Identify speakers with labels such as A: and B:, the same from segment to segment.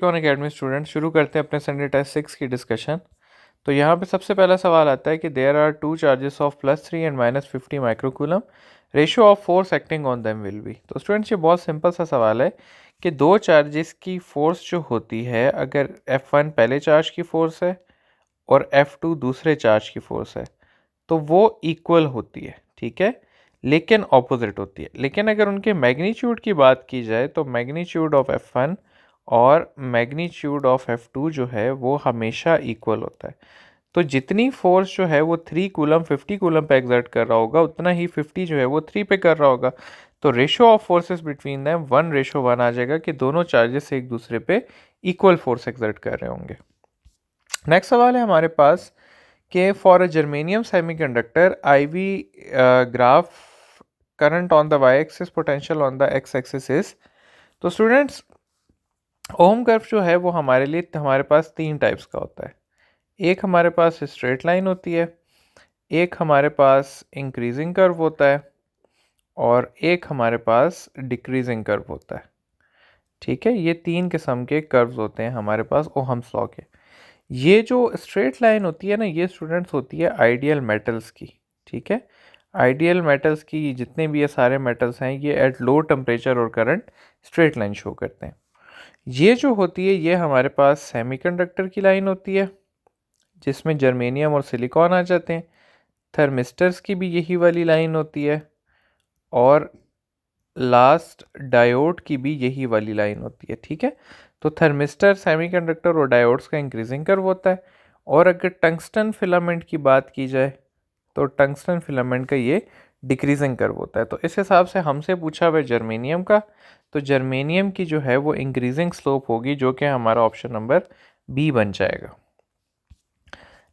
A: कौन academy student शुरू करते हैं अपने संडे टेस्ट 6 की डिस्कशन। तो यहाँ पे सबसे पहला सवाल आता है कि there are two charges of +3 and -50 microcoulomb, ratio of force acting on them will be. तो स्टूडेंट्स ये बहुत सिंपल सा सवाल है कि दो चार्जेस की फोर्स जो होती है, अगर F1 पहले चार्ज की फोर्स है और F2 दूसरे चार्ज की फोर्स है तो वो इक्वल होती है, ठीक है, लेकिन ऑपोजिट होती है। लेकिन अगर उनके मैग्नीट्यूड की बात की जाए तो मैग्नीट्यूड ऑफ F1 और मैग्नीट्यूड ऑफ F2 जो है वो हमेशा इक्वल होता है। तो जितनी फोर्स जो है वो 3 कूलम 50 कूलम पे एक्सर्ट कर रहा होगा, उतना ही 50 जो है वो 3 पे कर रहा होगा। तो ratio of forces between them 1:1 आ जाएगा कि दोनों चार्जेस एक दूसरे पे इक्वल फोर्स एक्सर्ट कर रहे होंगे। नेक्स्ट सवाल है हमारे पास कि for a germanium semiconductor IV graph current on the y axis, potential on the x axis is. तो स्टूडेंट्स ओम कर्व जो है वो हमारे लिए हमारे पास 3 टाइप्स का होता है। एक हमारे पास स्ट्रेट लाइन होती है, एक हमारे पास इंक्रीजिंग कर्व होता है और एक हमारे पास डिक्रीजिंग कर्व होता है, ठीक है। ये 3 किस्म के कर्व्स होते हैं हमारे पास ओहम्स लॉ के। ये जो स्ट्रेट लाइन होती है ना, ये स्टूडेंट्स होती है आइडियल मेटल्स की, ठीक है। आइडियल मेटल्स की जितने भी ये सारे मेटल्स हैं ये एट लो टेम्परेचर और करंट स्ट्रेट लाइन शो करते हैं। ये जो होती है ये हमारे पास सेमीकंडक्टर की लाइन होती है जिसमें जर्मेनियम और सिलिकॉन आ जाते हैं। थर्मिस्टर्स की भी यही वाली लाइन होती है और लास्ट डायोड की भी यही वाली लाइन होती है, ठीक है। तो थर्मिस्टर, सेमीकंडक्टर और डायोड्स का इंक्रीजिंग कर्व होता है। और अगर टंगस्टन फिलामेंट की बात की जाए तो टंगस्टन फिलामेंट का ये डिक्रीजिंग कर्व होता है। तो इस हिसाब से हमसे पूछा हुआ जर्मेनियम का, तो जर्मेनियम की जो है वो इंक्रीजिंग स्लोप होगी, जो कि हमारा ऑप्शन नंबर बी बन जाएगा।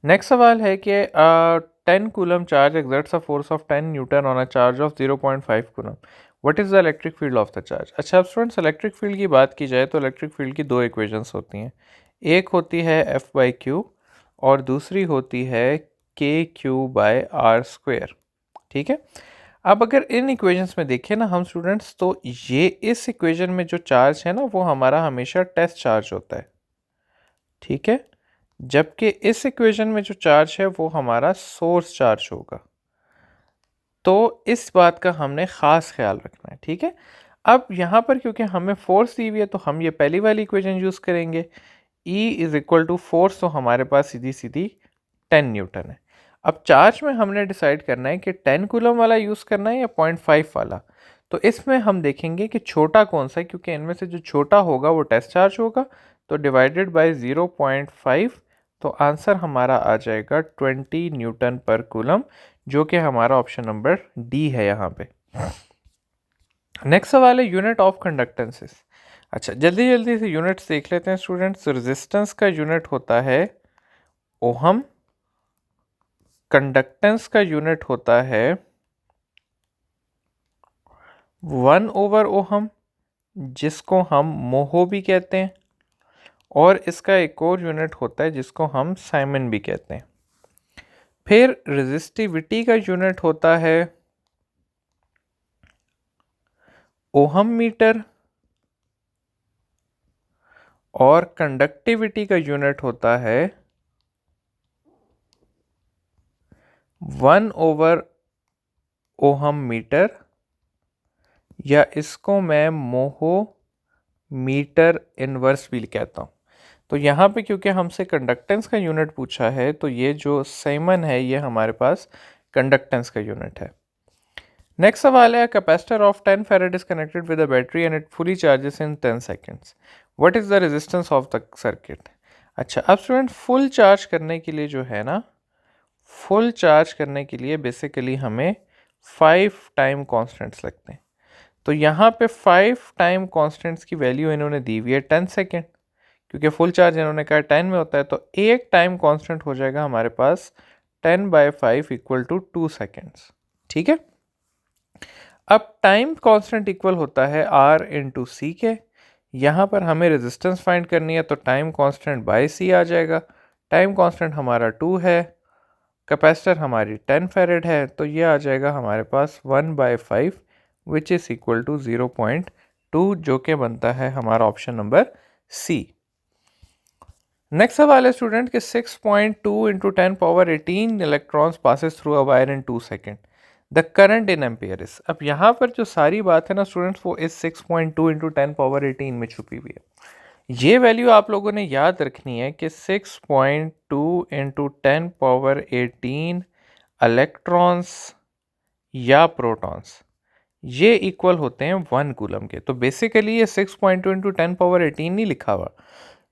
A: नेक्स्ट सवाल है कि 10 coulomb charge exerts a force of 10 Newton on a charge of 0.5 coulomb, what is the electric field of the charge. अच्छा, अब स्टूडेंट्स इलेक्ट्रिक फील्ड की बात की जाए तो इलेक्ट्रिक फील्ड की दो इक्वेशंस होती हैं। एक होती है F/Q और दूसरी होती है KQ/R², ठीक है। अब अगर इन इक्वेशंस में देखें ना हम स्टूडेंट्स, तो ये इस इक्वेशन में जो चार्ज है ना वो हमारा हमेशा टेस्ट चार्ज होता है, ठीक है, जबकि इस इक्वेशन में जो चार्ज है वो हमारा सोर्स चार्ज होगा। तो इस बात का हमने ख़ास ख्याल रखना है, ठीक है। अब यहाँ पर क्योंकि हमें फोर्स दी हुई है तो हम ये पहली वाली इक्वेशन यूज़ करेंगे। E = फोर्स, तो हमारे पास सीधी सीधी 10 न्यूटन है। अब चार्ज में हमने डिसाइड करना है कि 10 कूलम वाला यूज़ करना है या 0.5 वाला। तो इसमें हम देखेंगे कि छोटा कौन सा है, क्योंकि इनमें से जो छोटा होगा वो टेस्ट चार्ज होगा। तो डिवाइडेड बाय 0.5, तो आंसर हमारा आ जाएगा 20 न्यूटन पर कूलम, जो कि हमारा ऑप्शन नंबर डी है यहाँ पे। नेक्स्ट सवाल है यूनिट ऑफ कंडक्टेंसेस। अच्छा, जल्दी जल्दी से यूनिट्स देख लेते हैं स्टूडेंट्स। रेजिस्टेंस का यूनिट होता है ओहम, कंडक्टेंस का यूनिट होता है 1/ओहम, जिसको हम मोहो भी कहते हैं, और इसका एक और यूनिट होता है जिसको हम साइमन भी कहते हैं। फिर रेजिस्टिविटी का यूनिट होता है ओहम मीटर और कंडक्टिविटी का यूनिट होता है 1/ओहम मीटर, या इसको मैं मोहो मीटर इनवर्स भी कहता हूँ। तो यहाँ पे क्योंकि हमसे कंडक्टेंस का यूनिट पूछा है तो ये जो साइमन है ये हमारे पास कंडक्टेंस का यूनिट है। नेक्स्ट सवाल है capacitor of 10 farad is connected with a battery and it fully charges in 10 seconds, what is the resistance of the circuit. अच्छा, अब स्टूडेंट फुल चार्ज करने के लिए जो है ना, फुल चार्ज करने के लिए बेसिकली हमें 5 टाइम कॉन्स्टेंट्स लगते हैं। तो यहाँ पे 5 टाइम कॉन्स्टेंट्स की वैल्यू इन्होंने दी हुई है 10 सेकेंड, क्योंकि फुल चार्ज इन्होंने कहा 10 में होता है। तो एक टाइम कांस्टेंट हो जाएगा हमारे पास 10/5 = 2 सेकेंड्स, ठीक है। अब टाइम कांस्टेंट इक्वल होता है R/C के। यहाँ पर हमें रेजिस्टेंस फाइंड करनी है तो टाइम कांस्टेंट बाय C आ जाएगा। टाइम कांस्टेंट हमारा 2 है, कैपेसिटर हमारी 10 फैरेड है, तो ये आ जाएगा हमारे पास 1/5 = 0.2, जो कि बनता है हमारा ऑप्शन नंबर C। नेक्स्ट सवाल है स्टूडेंट के 6.2 into 10 power 18 electrons passes through a wire in 2 second, the current in ampere is. अब यहाँ पर जो सारी बात है ना स्टूडेंट्स, वो इस 6.2 इंटू 10 पावर 18 में छुपी हुई है। ये वैल्यू आप लोगों ने याद रखनी है कि 6.2 इंटू 10 पावर 18 इलेक्ट्रॉन्स या प्रोटॉन्स ये इक्वल होते हैं 1 कूलम के। तो बेसिकली ये 6.2 इंटू 10 पावर 18 नहीं लिखा हुआ,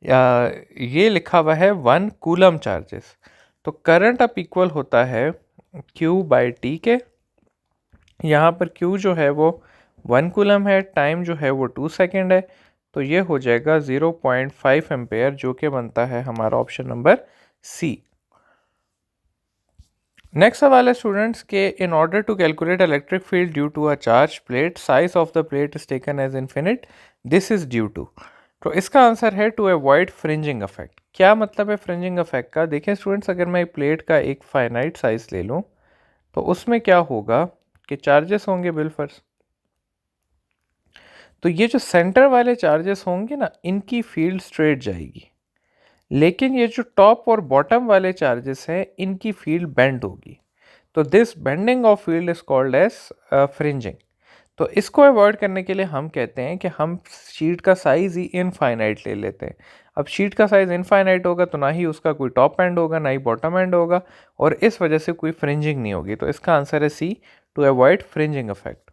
A: ये लिखा हुआ है 1 कूलम चार्जेस। तो करंट अब इक्वल होता है Q बाई टी के। यहाँ पर Q जो है वो 1 कूलम है, टाइम जो है वो 2 सेकेंड है। तो ये हो जाएगा 0.5 एम्पेयर, जो कि बनता है हमारा ऑप्शन नंबर सी। नेक्स्ट सवाल है स्टूडेंट्स के in order to calculate electric field due to a charge plate, size of the plate is taken as infinite, this is due to. तो इसका आंसर है टू अवॉइड फ्रिंजिंग इफेक्ट। क्या मतलब है fringing effect का? देखिए students, अगर मैं प्लेट का एक फाइनाइट साइज ले लूँ तो उसमें क्या होगा कि चार्जेस होंगे बिलफर्स। तो ये जो सेंटर वाले चार्जेस होंगे ना, इनकी फील्ड स्ट्रेट जाएगी, लेकिन ये जो टॉप और बॉटम वाले चार्जेस हैं इनकी फील्ड बेंड होगी। तो this bending of field is called as fringing. तो इसको अवॉइड करने के लिए हम कहते हैं कि हम शीट का साइज़ ही इनफाइनाइट ले लेते हैं। अब शीट का साइज़ इनफाइनाइट होगा तो ना ही उसका कोई टॉप एंड होगा ना ही बॉटम एंड होगा, और इस वजह से कोई फ्रिंजिंग नहीं होगी। तो इसका आंसर है C, to avoid fringing effect.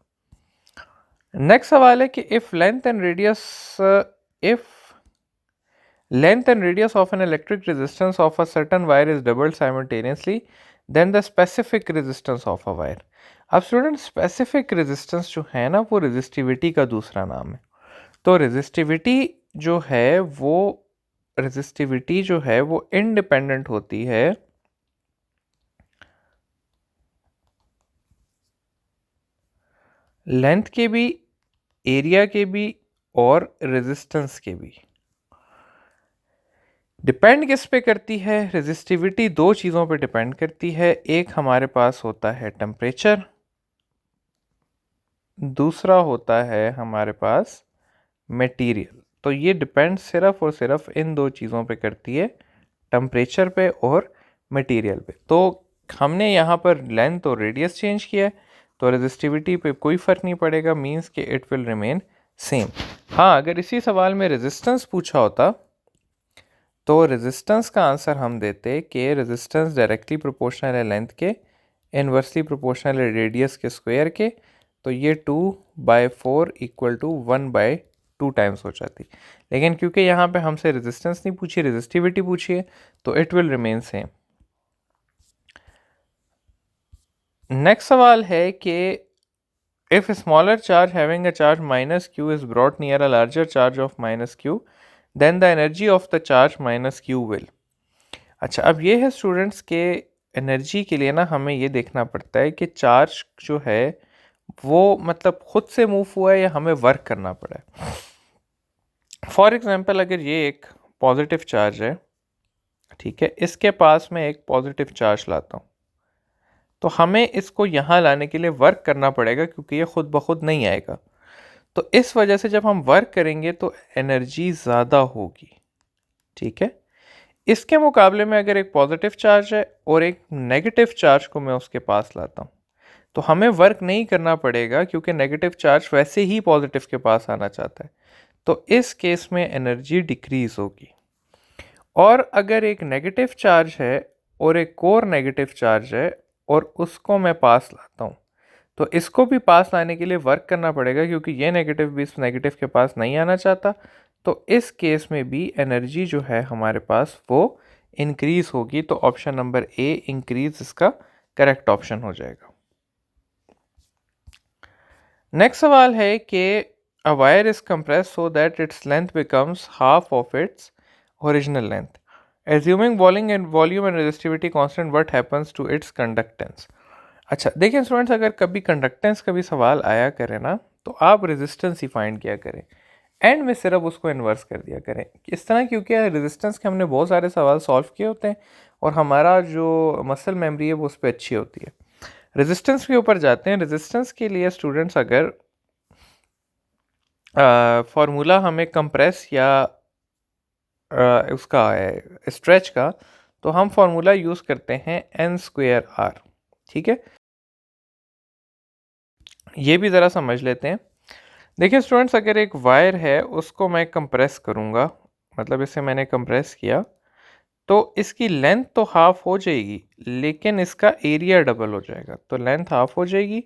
A: Next सवाल है कि if length and radius of an electric resistance of a certain wire is doubled simultaneously, then the specific resistance of a wire। अब स्टूडेंट, स्पेसिफिक रेजिस्टेंस जो है ना वो resistivity का दूसरा नाम है। तो रेजिस्टिविटी जो है वो इंडिपेंडेंट होती है लेंथ के भी, एरिया के भी और रेजिस्टेंस के भी। डिपेंड किस पे करती है? रेजिस्टिविटी दो चीज़ों पे डिपेंड करती है। एक हमारे पास होता है टेम्परेचर, दूसरा होता है हमारे पास मटेरियल। तो ये डिपेंड सिर्फ और सिर्फ इन दो चीज़ों पे करती है, टेम्परेचर पे और मटेरियल पे। तो हमने यहाँ पर लेंथ और रेडियस चेंज किया है, तो रेजिस्टिविटी पे कोई फ़र्क नहीं पड़ेगा, मींस कि इट विल रिमेन सेम। हाँ, अगर इसी सवाल में रेजिस्टेंस पूछा होता तो रेजिस्टेंस का आंसर हम देते कि रेजिस्टेंस डायरेक्टली प्रोपोर्शनल है लेंथ के, इनवर्सली प्रोपोर्शनल है रेडियस के स्क्वायर के। तो ये 2/4 इक्वल टू 1/2 टाइम्स हो जाती। लेकिन क्योंकि यहाँ पे हमसे रेजिस्टेंस नहीं पूछी, रेजिस्टिविटी पूछी है, तो it will remain same. Next सवाल है कि if smaller charge having a charge minus q is brought near a larger charge of minus q, then the energy of the charge minus q will. अच्छा, अब ये है students के energy के लिए ना हमें ये देखना पड़ता है कि चार्ज जो है वो मतलब खुद से मूव हुआ है या हमें वर्क करना पड़ा है। फॉर एग्जांपल, अगर ये एक पॉजिटिव चार्ज है, ठीक है, इसके पास मैं एक पॉजिटिव चार्ज लाता हूँ, तो हमें इसको यहाँ लाने के लिए वर्क करना पड़ेगा, क्योंकि ये खुद ब खुद नहीं आएगा। तो इस वजह से जब हम वर्क करेंगे तो एनर्जी ज़्यादा होगी, ठीक है। इसके मुकाबले में अगर एक पॉजिटिव चार्ज है और एक नेगेटिव चार्ज को मैं उसके पास लाता हूँ, तो हमें वर्क नहीं करना पड़ेगा, क्योंकि नेगेटिव चार्ज वैसे ही पॉजिटिव के पास आना चाहता है। तो इस केस में एनर्जी डिक्रीज होगी। और अगर एक नेगेटिव चार्ज है और एक और नेगेटिव चार्ज है और उसको मैं पास लाता हूँ, तो इसको भी पास लाने के लिए वर्क करना पड़ेगा, क्योंकि ये नेगेटिव भी इस नेगेटिव के पास नहीं आना चाहता। तो इस केस में भी एनर्जी जो है हमारे पास वो इंक्रीज होगी। तो ऑप्शन नंबर ए, इंक्रीज, इसका करेक्ट ऑप्शन हो जाएगा। नेक्स्ट सवाल है कि a wire is compress so that its length becomes half of its original length, assuming volume and resistivity constant, what happens to its conductance. अच्छा देखिए students, अगर कभी कंडक्टेंस का भी सवाल आया करे ना, तो आप रेजिस्टेंस ही फाइंड किया करें, एंड में सिर्फ उसको इन्वर्स कर दिया करें इस तरह, क्योंकि रेजिस्टेंस के हमने बहुत सारे सवाल सॉल्व किए होते हैं और हमारा जो मसल मेमोरी है वो उस पर अच्छी होती है। रेजिस्टेंस के ऊपर जाते हैं। रेजिस्टेंस के लिए स्टूडेंट्स अगर फार्मूला हमें कंप्रेस या उसका है स्ट्रेच का, तो हम फॉर्मूला यूज़ करते हैं n²r। ठीक है, ये भी ज़रा समझ लेते हैं। देखिए स्टूडेंट्स, अगर एक वायर है उसको मैं कंप्रेस करूँगा, मतलब इसे मैंने कंप्रेस किया, तो इसकी लेंथ तो हाफ हो जाएगी लेकिन इसका एरिया डबल हो जाएगा। तो लेंथ हाफ हो जाएगी,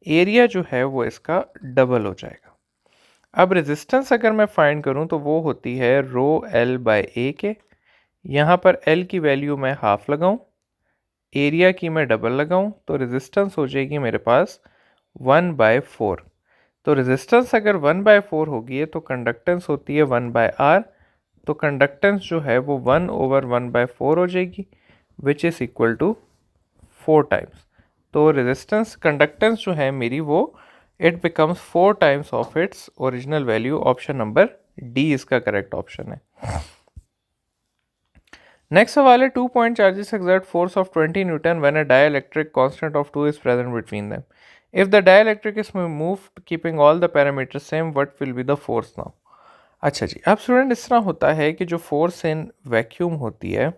A: एरिया जो है वो इसका डबल हो जाएगा। अब रेजिस्टेंस अगर मैं फाइंड करूं तो वो होती है रो एल बाय ए के। यहाँ पर एल की वैल्यू मैं हाफ लगाऊं, एरिया की मैं डबल लगाऊं, तो रेजिस्टेंस हो जाएगी मेरे पास 1/4। तो रेजिस्टेंस अगर 1/4 होगी तो कंडक्टेंस होती है 1/r। तो कंडक्टेंस जो है वो 1/1/4 हो जाएगी, which is equal to 4 times. तो रेजिस्टेंस कंडक्टेंस जो है मेरी वो it becomes 4 times of its original value. Option number D इसका करेक्ट ऑप्शन है। नेक्स्ट सवाल है, 2 point charges exert force of 20 Newton when a dielectric constant of 2 is present between them. If the dielectric is moved keeping all the parameters same, what will be the force now? अच्छा जी, अब student इस तरह होता है कि जो force in vacuum होती है,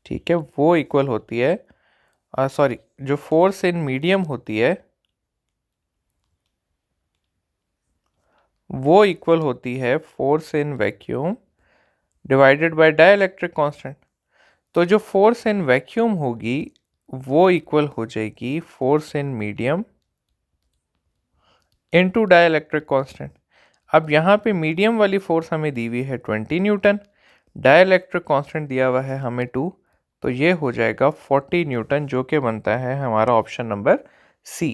A: ठीक है, वो इक्वल होती है, सॉरी, जो फोर्स इन मीडियम होती है वो इक्वल होती है force in vacuum divided by dielectric constant. तो जो फोर्स इन वैक्यूम होगी वो इक्वल हो जाएगी force in medium into dielectric constant. अब यहाँ पे मीडियम वाली फोर्स हमें दी हुई है 20 न्यूटन, डाइलेक्ट्रिक कांस्टेंट दिया हुआ है हमें 2, तो ये हो जाएगा 40 न्यूटन, जो कि बनता है हमारा ऑप्शन नंबर सी।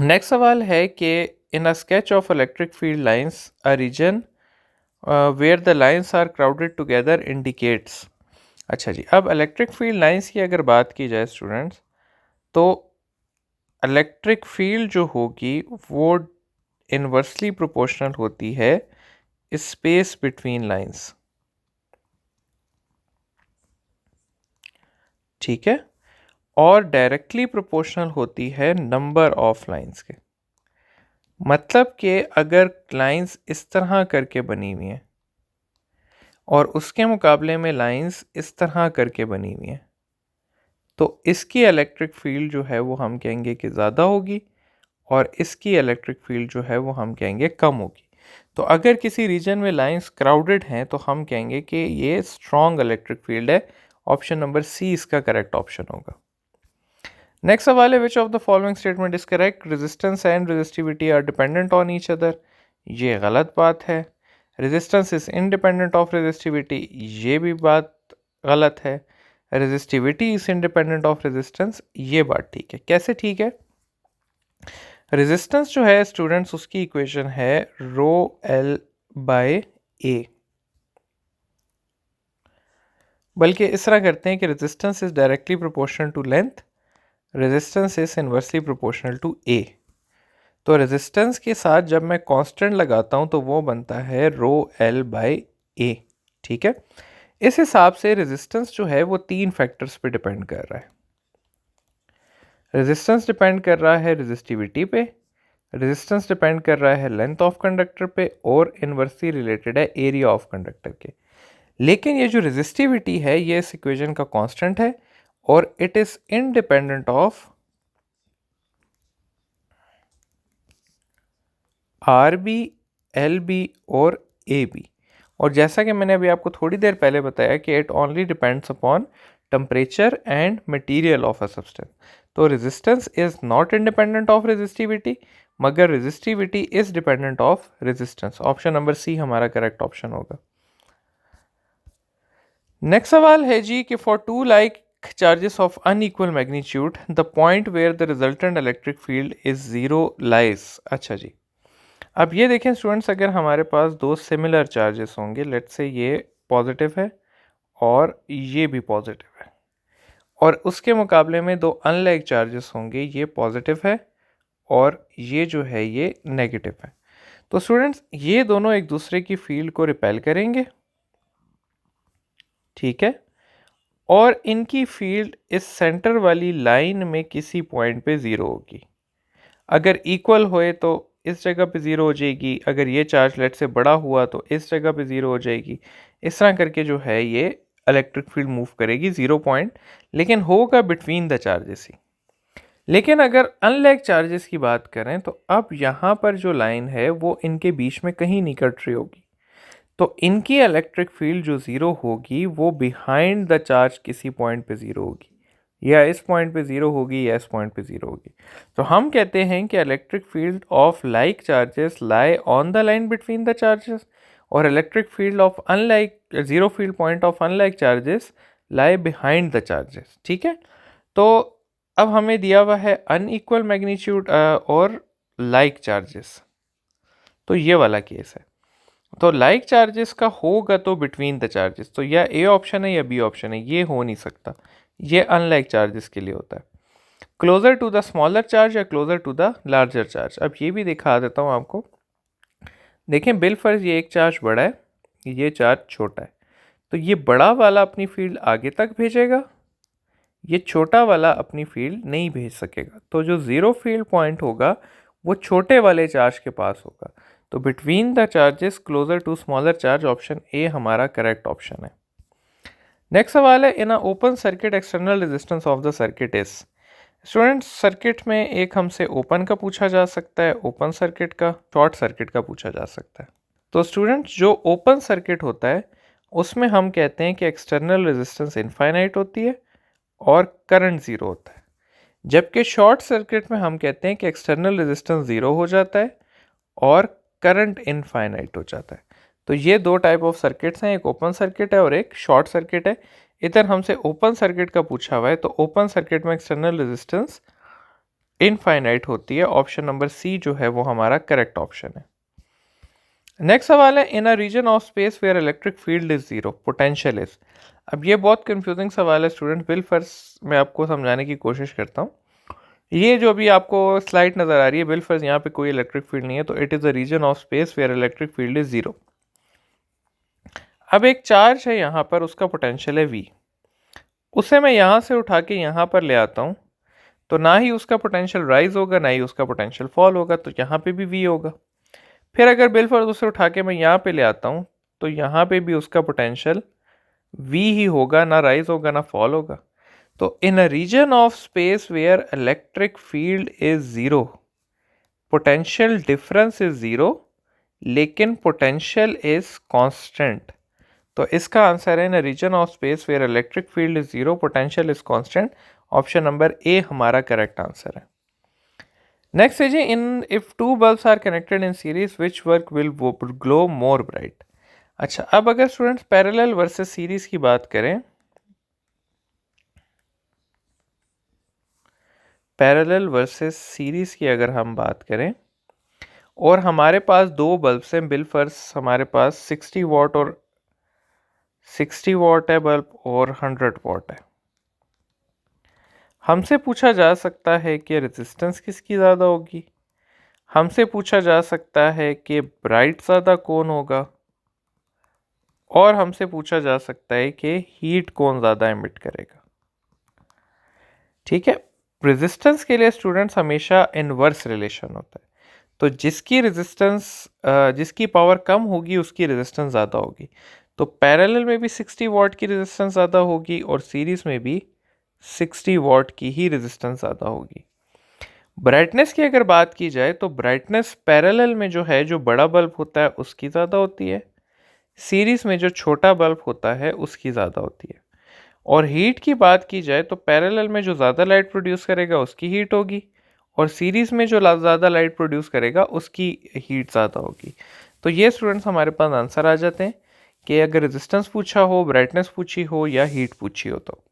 A: नेक्स्ट सवाल है कि in a sketch of electric field lines a region where the lines are crowded together indicates. अच्छा जी, अब इलेक्ट्रिक फील्ड लाइंस की अगर बात की जाए स्टूडेंट्स, तो इलेक्ट्रिक फील्ड जो होगी वो इन्वर्सली प्रोपोर्शनल होती है स्पेस बिटवीन लाइंस। ठीक है, और डायरेक्टली प्रोपोर्शनल होती है नंबर ऑफ लाइंस के। मतलब कि अगर लाइंस इस तरह करके बनी हुई हैं और उसके मुकाबले में लाइंस इस तरह करके बनी हुई हैं, तो इसकी इलेक्ट्रिक फील्ड जो है वो हम कहेंगे कि ज़्यादा होगी और इसकी इलेक्ट्रिक फील्ड जो है वो हम कहेंगे कम होगी। तो अगर किसी रीजन में लाइंस क्राउडेड हैं तो हम कहेंगे कि ये स्ट्रॉन्ग इलेक्ट्रिक फील्ड है। ऑप्शन नंबर सी इसका करेक्ट ऑप्शन होगा। नेक्स्ट सवाल है, which of the following statement is correct, resistance and resistivity are dependent on each other. ये गलत बात है। Resistance is independent of resistivity, ये भी बात गलत है। Resistivity is independent of resistance, ये बात ठीक है। कैसे ठीक है? रेजिस्टेंस जो है स्टूडेंट्स, उसकी इक्वेशन है रो एल बाय ए। बल्कि इस तरह करते हैं कि resistance is directly proportional to length, resistance is inversely proportional to A. तो रेजिस्टेंस के साथ जब मैं कांस्टेंट लगाता हूं तो वो बनता है रो एल बाय ए। ठीक है, इस हिसाब से रेजिस्टेंस जो है वो 3 फैक्टर्स पे डिपेंड कर रहा है। रेजिस्टेंस डिपेंड कर रहा है रेजिस्टिविटी पे, रेजिस्टेंस डिपेंड कर रहा है लेंथ ऑफ कंडक्टर पे, और इनवर्सली रिलेटेड है एरिया ऑफ कंडक्टर के। लेकिन ये जो रेजिस्टिविटी है ये इस इक्वेशन का कांस्टेंट है और it is independent of R B, L B और ए बी। और जैसा कि मैंने अभी आपको थोड़ी देर पहले बताया कि it only depends upon temperature and material of a substance. तो resistance is not independent of resistivity, मगर resistivity is dependent of resistance. Option number C हमारा करेक्ट ऑप्शन होगा। नेक्स्ट सवाल है जी कि for two like charges of unequal magnitude the point where the resultant electric field is zero lies. अच्छा जी, अब ये देखें स्टूडेंट्स, अगर हमारे पास दो सिमिलर चार्जेस होंगे, लेट्स से ये पॉजिटिव है और ये भी पॉजिटिव है, और उसके मुकाबले में दो अनलाइक चार्जेस होंगे, ये पॉजिटिव है और ये जो है ये नेगेटिव है। तो स्टूडेंट्स ये दोनों एक दूसरे की फील्ड को रिपेल करेंगे। ठीक है, और इनकी फील्ड इस सेंटर वाली लाइन में किसी पॉइंट पे ज़ीरो होगी। अगर इक्वल होए तो इस जगह पे ज़ीरो हो जाएगी, अगर ये चार्ज लेट से बड़ा हुआ तो इस जगह पे ज़ीरो हो जाएगी। इस तरह करके जो है ये इलेक्ट्रिक फील्ड मूव करेगी 0 पॉइंट, लेकिन होगा बिटवीन द चार्जेस ही। लेकिन अगर अनलाइक चार्जेस की बात करें तो अब यहाँ पर जो लाइन है वो इनके बीच में कहीं नहीं कट रही होगी, तो इनकी इलेक्ट्रिक फील्ड जो ज़ीरो होगी वो बिहाइंड द चार्ज किसी पॉइंट पे ज़ीरो होगी, या इस पॉइंट पे ज़ीरो होगी या इस पॉइंट पे ज़ीरो होगी। तो हम कहते हैं कि electric field of like charges lie on the line between the charges, और electric field of unlike zero field point of unlike charges lie behind the charges. ठीक है, तो अब हमें दिया हुआ है अनइक्वल मैग्नीट्यूड और लाइक चार्जेस, तो ये वाला केस है। तो लाइक चार्जेस का होगा तो बिटवीन द चार्जेस, तो या ए ऑप्शन है या बी ऑप्शन है, ये हो नहीं सकता, ये अनलाइक चार्जेस के लिए होता है। Closer to the smaller charge या closer to the larger charge, अब ये भी दिखा देता हूँ आपको। देखें बिल फर्ज ये एक चार्ज बड़ा है, ये चार्ज छोटा है, तो ये बड़ा वाला अपनी फील्ड आगे तक भेजेगा, ये छोटा वाला अपनी फील्ड नहीं भेज सकेगा, तो जो ज़ीरो फील्ड पॉइंट होगा वो छोटे वाले चार्ज के पास होगा। तो between the charges closer to smaller charge, option A हमारा करेक्ट ऑप्शन है। नेक्स्ट सवाल है, in a open circuit external resistance of the circuit is. Students circuit में एक हमसे ओपन का पूछा जा सकता है, ओपन सर्किट का, शॉर्ट सर्किट का पूछा जा सकता है। तो स्टूडेंट्स जो ओपन सर्किट होता है उसमें हम कहते हैं कि एक्सटर्नल रेजिस्टेंस इनफाइनाइट होती है और करंट ज़ीरो होता है, जबकि शॉर्ट सर्किट में हम कहते हैं कि एक्सटर्नल रेजिस्टेंस ज़ीरो हो जाता है और करंट इनफाइनाइट हो जाता है। तो ये दो टाइप ऑफ सर्किट्स हैं, एक ओपन सर्किट है और एक शॉर्ट सर्किट है। इधर हमसे ओपन सर्किट का पूछा हुआ है, तो ओपन सर्किट में एक्सटर्नल रेजिस्टेंस इनफाइनाइट होती है, ऑप्शन नंबर सी जो है वो हमारा करेक्ट ऑप्शन है। नेक्स्ट सवाल है, in a region of space where electric field is zero potential is. अब ये बहुत कंफ्यूजिंग सवाल है स्टूडेंट, बिल फर्स्ट मैं आपको समझाने की कोशिश करता हूँ। ये जो अभी आपको स्लाइड नज़र आ रही है, बिल फर्ज यहाँ पे कोई इलेक्ट्रिक फील्ड नहीं है, तो it is a region of space where electric field is zero. अब एक चार्ज है यहाँ पर, उसका पोटेंशियल है वी, उसे मैं यहाँ से उठा के यहाँ पर ले आता हूँ, तो ना ही उसका पोटेंशियल राइज होगा ना ही उसका पोटेंशियल फॉल होगा, तो यहाँ पे भी वी होगा। फिर अगर बिल फर्ज उसे उठा के मैं यहाँ पे ले आता हूँ, तो यहाँ पे भी उसका पोटेंशियल वी ही होगा, ना राइज होगा ना फॉल होगा। तो in a region of space where electric field is zero, potential difference is zero, लेकिन पोटेंशियल इज कांस्टेंट। तो इसका आंसर है, in a region of space where electric field is zero, potential is constant, option number A हमारा correct answer है। Next है जी, in if two bulbs are connected in series which work will glow more bright. अच्छा, अब अगर students parallel versus series की बात करें, पैरेलल वर्सेस सीरीज की अगर हम बात करें और हमारे पास दो बल्ब्स हैं, बिल फर्ज हमारे पास 60 वॉट और 60 वॉट है बल्ब और 100 वॉट है, हमसे पूछा जा सकता है कि रेजिस्टेंस किसकी ज़्यादा होगी, हमसे पूछा जा सकता है कि ब्राइट ज़्यादा कौन होगा, और हमसे पूछा जा सकता है कि हीट कौन ज़्यादा एमिट करेगा। ठीक है, रेजिस्टेंस के लिए स्टूडेंट्स हमेशा इनवर्स रिलेशन होता है, तो जिसकी रेजिस्टेंस जिसकी पावर कम होगी उसकी रेजिस्टेंस ज़्यादा होगी। तो पैरेलल में भी 60 वॉट की रेजिस्टेंस ज़्यादा होगी और सीरीज में भी 60 वॉट की ही रेजिस्टेंस ज़्यादा होगी। ब्राइटनेस की अगर बात की जाए तो ब्राइटनेस पैरेलल में जो है, जो बड़ा बल्ब होता है उसकी ज़्यादा होती है, सीरीज में जो छोटा बल्ब होता है उसकी ज़्यादा होती है। और हीट की बात की जाए तो पैरेलल में जो ज़्यादा लाइट प्रोड्यूस करेगा उसकी हीट होगी, और सीरीज़ में जो ज़्यादा लाइट प्रोड्यूस करेगा उसकी हीट ज़्यादा होगी। तो ये स्टूडेंट्स हमारे पास आंसर आ जाते हैं कि अगर रेजिस्टेंस पूछा हो, ब्राइटनेस पूछी हो या हीट पूछी हो। तो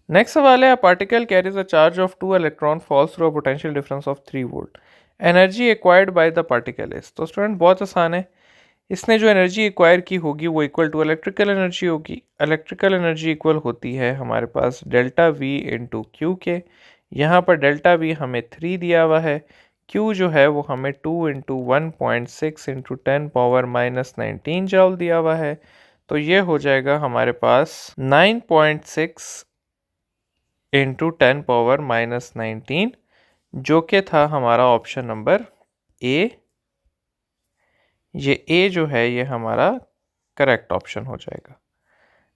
A: नेक्स्ट सवाल है, particle carries a charge of 2 electron falls through a potential difference of 3 volt, energy acquired by the particle is. तो स्टूडेंट बहुत आसान है, इसने जो एनर्जी एक्वायर की होगी वो इक्वल टू इलेक्ट्रिकल एनर्जी होगी। इलेक्ट्रिकल एनर्जी इक्वल होती है हमारे पास डेल्टा वी इंटू क्यू के, यहाँ पर डेल्टा वी हमें 3 दिया हुआ है, क्यू जो है वो हमें 2 इंटू 1.6 इंटू 10⁻⁻19 जॉल दिया हुआ है। तो ये हो जाएगा हमारे पास 9.6 इंटू 10⁻⁻19 जो कि था हमारा ऑप्शन नंबर ए। ये ए जो है ये हमारा करेक्ट ऑप्शन हो जाएगा।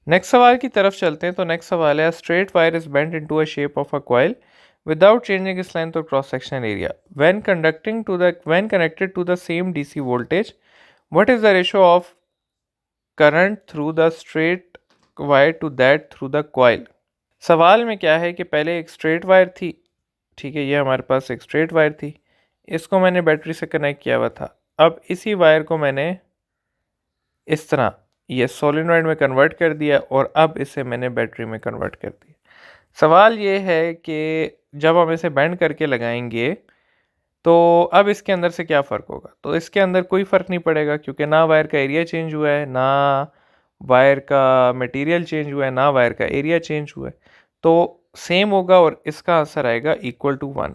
A: नेक्स्ट सवाल की तरफ चलते हैं। तो नेक्स्ट सवाल है, straight wire is bent into a shape of a coil without changing its length or cross sectional area when connected to the same DC voltage, what is the ratio of current through the straight wire to that through the coil? सवाल में क्या है कि पहले एक straight wire थी, ठीक है, ये हमारे पास एक स्ट्रेट वायर थी, इसको मैंने बैटरी से कनेक्ट किया हुआ था। अब इसी वायर को मैंने इस तरह ये सोलेनॉइड में कन्वर्ट कर दिया और अब इसे मैंने बैटरी में कन्वर्ट कर दिया। सवाल ये है कि जब हम इसे बेंड करके लगाएंगे तो अब इसके अंदर से क्या फ़र्क होगा? तो इसके अंदर कोई फ़र्क नहीं पड़ेगा, क्योंकि ना वायर का एरिया चेंज हुआ है, ना वायर का मटेरियल चेंज हुआ है, ना वायर का एरिया चेंज हुआ है, तो सेम होगा और इसका आंसर आएगा इक्वल टू 1।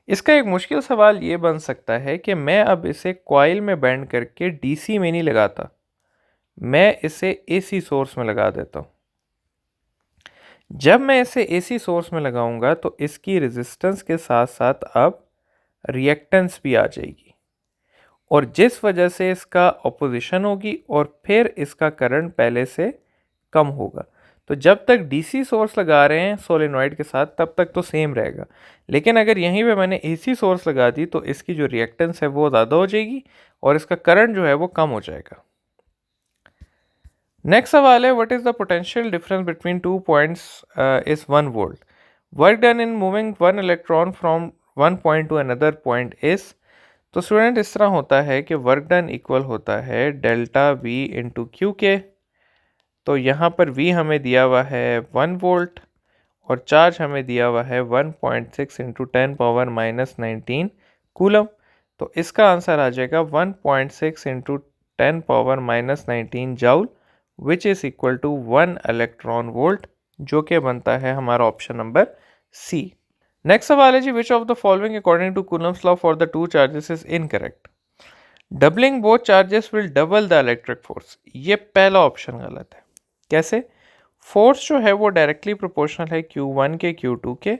A: इसका एक मुश्किल सवाल ये बन सकता है कि मैं अब इसे कॉइल में बेंड करके डीसी में नहीं लगाता, मैं इसे एसी सोर्स में लगा देता हूँ। जब मैं इसे एसी सोर्स में लगाऊंगा तो इसकी रेजिस्टेंस के साथ साथ अब रिएक्टेंस भी आ जाएगी, और जिस वजह से इसका ऑपोजिशन होगी और फिर इसका करंट पहले से कम होगा। तो जब तक डीसी सोर्स लगा रहे हैं सोलेनॉइड के साथ तब तक तो सेम रहेगा, लेकिन अगर यहीं पे मैंने एसी सोर्स लगा दी तो इसकी जो रिएक्टेंस है वो ज़्यादा हो जाएगी और इसका करंट जो है वो कम हो जाएगा। नेक्स्ट सवाल है, what is the potential difference between 2 points is 1 volt, work done in moving one electron from one point two another point is. तो स्टूडेंट इस तरह होता है कि वर्क डन इक्वल होता है डेल्टा वी इंटू क्यू के। तो यहाँ पर वी हमें दिया हुआ है 1 वोल्ट और चार्ज हमें दिया हुआ है 1.6 इंटू 10⁻⁻19 कूलम। तो इसका आंसर आ जाएगा 1.6 into 10⁻⁻19 joule, which is equal to 1 electron volt, जो कि बनता है हमारा ऑप्शन नंबर सी। नेक्स्ट सवाल है जी, which of the following according to Coulomb's law for the two charges is incorrect. Doubling both charges will double the electric force, ये पहला ऑप्शन गलत है। कैसे? फोर्स जो है वो डायरेक्टली प्रोपोर्शनल है Q1 के Q2 के,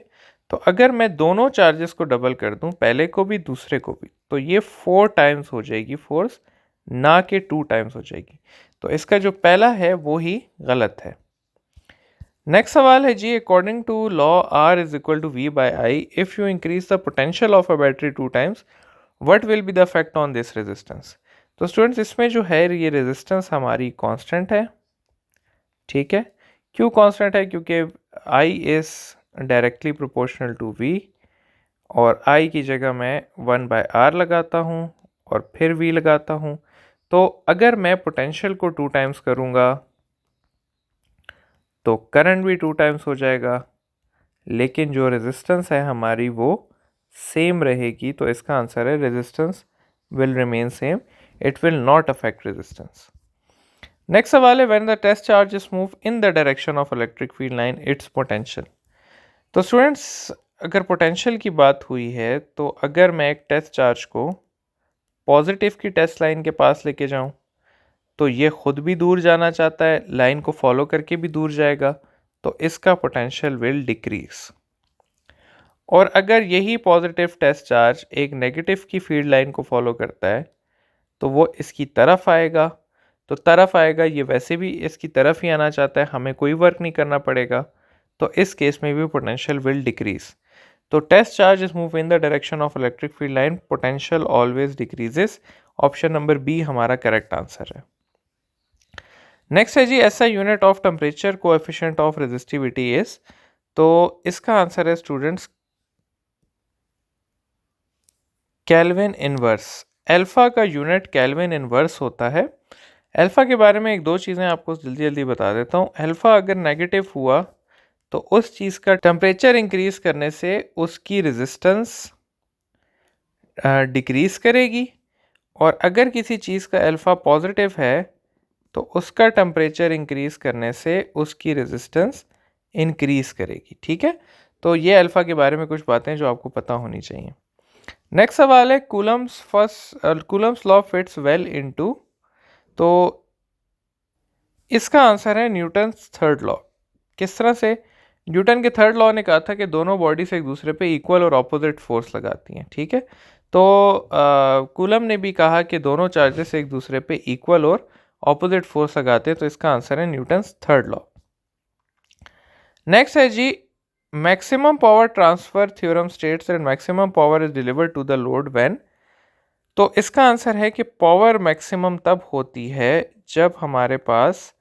A: तो अगर मैं दोनों चार्जेस को डबल कर दूं, पहले को भी दूसरे को भी, तो ये 4 टाइम्स हो जाएगी फोर्स, ना कि 2 टाइम्स हो जाएगी। तो इसका जो पहला है वो ही गलत है। नेक्स्ट सवाल है जी, according to law R is equal to V by I, if you increase the potential of a battery 2 times what will be the effect on this resistance. तो स्टूडेंट्स इसमें जो है ये रेजिस्टेंस हमारी कांस्टेंट है, ठीक है। क्यों कांस्टेंट है? क्योंकि I is directly proportional to V और I की जगह मैं 1/R लगाता हूँ और फिर V लगाता हूँ। तो अगर मैं पोटेंशियल को 2 टाइम्स करूँगा तो करंट भी 2 टाइम्स हो जाएगा, लेकिन जो रेजिस्टेंस है हमारी वो सेम रहेगी। तो इसका आंसर है resistance will remain same, it will not affect resistance. Next सवाल है, when the test charge is move in the direction of electric field line its potential. तो स्टूडेंट्स अगर पोटेंशियल की बात हुई है तो अगर मैं एक टेस्ट चार्ज को पॉजिटिव की टेस्ट लाइन के पास लेके जाऊं तो ये खुद भी दूर जाना चाहता है, लाइन को फॉलो करके भी दूर जाएगा, तो इसका पोटेंशियल विल डिक्रीज। और अगर यही पॉजिटिव टेस्ट चार्ज एक नेगेटिव की फील्ड लाइन को फॉलो करता है तो वो इसकी तरफ आएगा, तो तरफ आएगा, ये वैसे भी इसकी तरफ ही आना चाहता है, हमें कोई वर्क नहीं करना पड़ेगा, तो इस केस में भी पोटेंशियल विल डिक्रीज। तो test charge is move in the direction of electric field line, potential always decreases. Option number B हमारा करेक्ट आंसर है। नेक्स्ट है जी, ऐसा unit of temperature coefficient of resistivity is. तो इसका आंसर है students kelvin inverse. Alpha का unit kelvin inverse होता है। अल्फा के बारे में एक दो चीज़ें आपको जल्दी जल्दी बता देता हूँ। अल्फा अगर नेगेटिव हुआ तो उस चीज़ का टेम्परेचर इंक्रीज करने से उसकी रेजिस्टेंस डिक्रीज करेगी, और अगर किसी चीज़ का अल्फा पॉजिटिव है तो उसका टेम्परेचर इंक्रीज करने से उसकी रेजिस्टेंस इंक्रीज करेगी, ठीक है। तो ये अल्फा के बारे में कुछ बातें जो आपको पता होनी चाहिए। नेक्स्ट सवाल है, Coulomb's law fits well into. तो इसका आंसर है न्यूटन्स थर्ड लॉ। किस तरह से? न्यूटन के थर्ड लॉ ने कहा था कि दोनों बॉडीज एक दूसरे पे इक्वल और ऑपोजिट फोर्स लगाती हैं, ठीक है। तो कूलम ने भी कहा कि दोनों चार्जेस एक दूसरे पे इक्वल और ऑपोजिट फोर्स लगाते हैं, तो इसका आंसर है न्यूटन्स थर्ड लॉ। नेक्स्ट है जी, maximum power transfer theorem states that maximum power is delivered to the load when. तो इसका आंसर है कि पावर मैक्सिमम तब होती है जब हमारे पास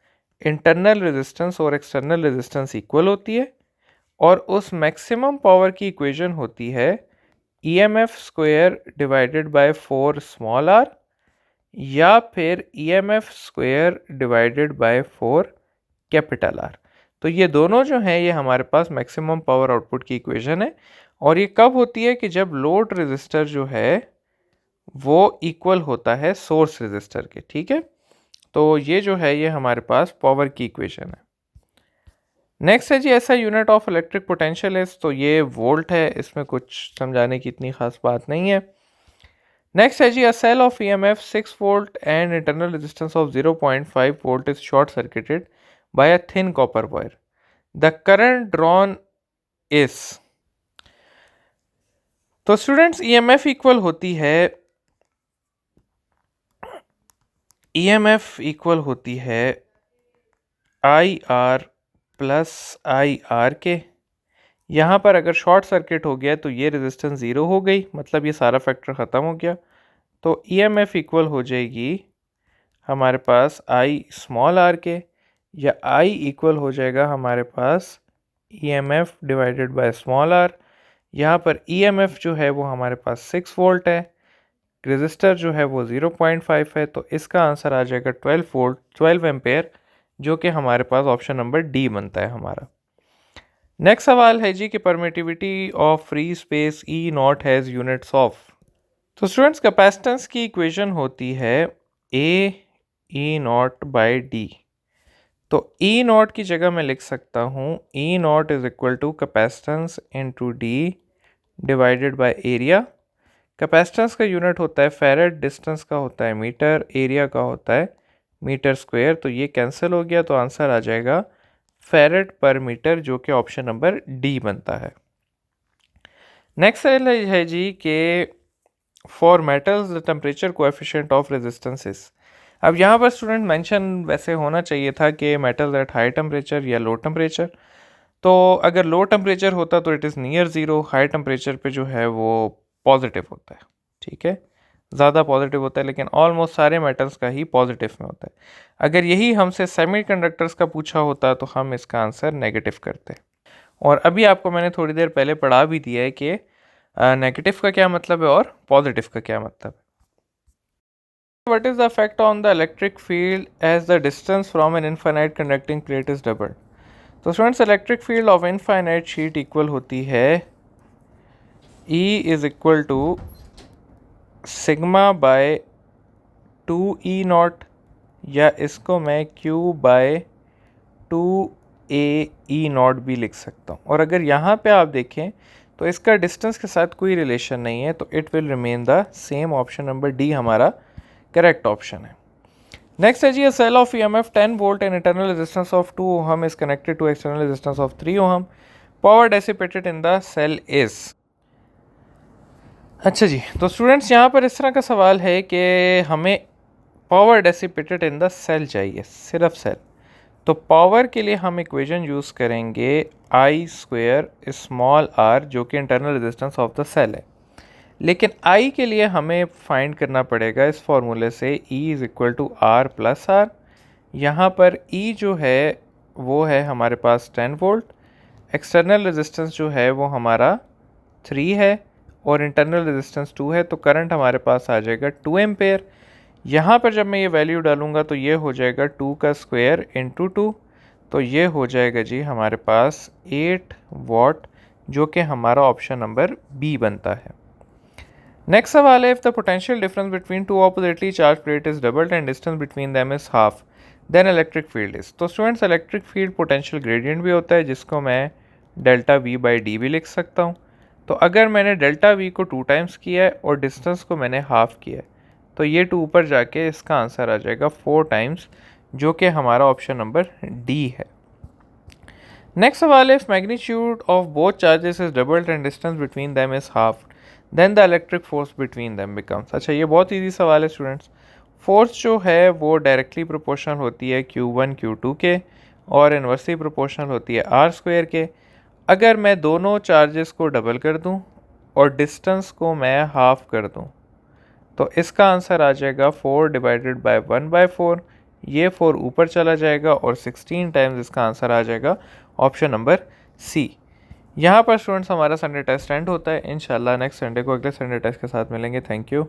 A: इंटरनल रेजिस्टेंस और एक्सटर्नल रेजिस्टेंस इक्वल होती है, और उस मैक्सिमम पावर की इक्वेशन होती है EMF square divided by 4 small r, या फिर EMF square divided by 4 capital R. तो ये दोनों जो हैं ये हमारे पास मैक्सिमम पावर आउटपुट की इक्वेशन है, और ये कब होती है कि जब लोड रेजिस्टर जो है वो इक्वल होता है सोर्स रेजिस्टर के, ठीक है। तो ये जो है ये हमारे पास पावर की इक्वेशन है। नेक्स्ट है जी, ऐसा यूनिट ऑफ इलेक्ट्रिक पोटेंशियल है, तो ये वोल्ट है, इसमें कुछ समझाने की इतनी खास बात नहीं है। नेक्स्ट है जी, a cell of EMF 6 volt and internal resistance of 0.5 volt is short circuited by a thin copper wire, the current drawn is. तो स्टूडेंट्स EMF इक्वल होती है, EMF इक्वल होती है IR प्लस IR के। यहाँ पर अगर शॉर्ट सर्किट हो गया तो ये रेजिस्टेंस ज़ीरो हो गई, मतलब ये सारा फैक्टर ख़त्म हो गया। तो EMF इक्वल हो जाएगी हमारे पास I स्मॉल आर के, या I इक्वल हो जाएगा हमारे पास EMF divided by small r. यहाँ पर EMF जो है वो हमारे पास 6 वोल्ट है, रेजिस्टर जो है वो 0.5 है, तो इसका आंसर आ जाएगा 12 वोल्ट 12 एम्पेयर, जो कि हमारे पास ऑप्शन नंबर डी बनता है हमारा। नेक्स्ट सवाल है जी कि permittivity of free space E not has units of. तो स्टूडेंट्स कैपेसिटेंस की इक्वेशन होती है A E not by D. तो E नॉट की जगह मैं लिख सकता हूँ E not is equal to capacitance into D divided by area. Capacitance का यूनिट होता है फेरेड, डिस्टेंस का होता है मीटर, एरिया का होता है मीटर स्क्वायर। तो ये कैंसिल हो गया, तो आंसर आ जाएगा फेरेड पर मीटर, जो कि ऑप्शन नंबर डी बनता है। नेक्स्ट है जी कि for metals the temperature coefficient of resistances. अब यहाँ पर स्टूडेंट मेंशन वैसे होना चाहिए था कि मेटल्स एट हाई टेम्परेचर या लो टेम्परेचर। तो अगर लो टेम्परेचर होता तो it is near zero, high temperature पे जो है वो पॉजिटिव होता है, ठीक है, ज़्यादा पॉजिटिव होता है, लेकिन ऑलमोस्ट सारे मेटल्स का ही पॉजिटिव में होता है। अगर यही हमसे सेमीकंडक्टर्स का पूछा होता तो हम इसका आंसर नेगेटिव करते। और अभी आपको मैंने थोड़ी देर पहले पढ़ा भी दिया है कि नेगेटिव का क्या मतलब है और पॉजिटिव का क्या मतलब है। What is the effect on the electric field as the distance from an infinite conducting plate is doubled? तो students electric field of infinite sheet equal होती है E is equal to sigma by 2E not, या इसको मैं Q bye 2AE not भी लिख सकता हूँ। और अगर यहाँ पे आप देखें तो इसका डिस्टेंस के साथ कोई रिलेशन नहीं है, तो it will remain the same. Option number D हमारा करेक्ट ऑप्शन है। नेक्स्ट है जी, a cell of EMF 10 volt and internal resistance of 2 ohm is connected to external resistance of 3 ohm. Power dissipated in the cell is। अच्छा जी, तो students यहाँ पर इस तरह का सवाल है कि हमें power dissipated in the cell चाहिए, सिर्फ सेल। तो पावर के लिए हम इक्वेशन यूज़ करेंगे I स्क्वायर स्मॉल r, जो कि internal resistance of the cell है। लेकिन I के लिए हमें फाइंड करना पड़ेगा इस फॉर्मूले से E is equal to R plus R। यहाँ पर E जो है वो है हमारे पास 10 वोल्ट, एक्सटर्नल रेजिस्टेंस जो है वो हमारा 3 है, और इंटरनल रेजिस्टेंस 2 है, तो करंट हमारे पास आ जाएगा 2 एम्पेयर। यहाँ पर जब मैं ये वैल्यू डालूँगा तो ये हो जाएगा 2 का स्क्वायर इंटू 2, तो ये हो जाएगा जी हमारे पास 8 वॉट, जो कि हमारा ऑप्शन नंबर बी बनता है। नेक्स्ट सवाल है, if the potential difference between two oppositely charge plate is doubled and distance between them is half, then electric field is. तो students electric field potential gradient भी होता है, जिसको मैं डेल्टा वी बाई डी भी लिख सकता हूँ। तो अगर मैंने डेल्टा वी को 2 टाइम्स किया है और डिस्टेंस को मैंने हाफ किया है, तो ये 2 ऊपर जाके इसका आंसर आ जाएगा 4 टाइम्स, जो कि हमारा ऑप्शन नंबर डी है। नेक्स्ट सवाल है, if magnitude of both charges is doubled and distance between them is half, then the electric force between them becomes. अच्छा, ये बहुत ईजी सवाल है स्टूडेंट्स। फोर्स जो है वो डायरेक्टली प्रोपोर्शनल होती है Q1 Q2 के, और इन्वर्सली प्रोपोर्शनल होती है R स्क्वायर के। अगर मैं दोनों चार्जेस को डबल कर दूं और डिस्टेंस को मैं हाफ कर दूं, तो इसका आंसर आ जाएगा 4 डिवाइडेड बाय 1/4। ये 4 ऊपर चला जाएगा और 16 टाइम्स इसका आंसर आ जाएगा ऑप्शन नंबर सी। यहाँ पर स्टूडेंट्स हमारा संडे टेस्ट एंड होता है। इंशाल्लाह नेक्स्ट संडे को अगले संडे टेस्ट के साथ मिलेंगे। Thank you.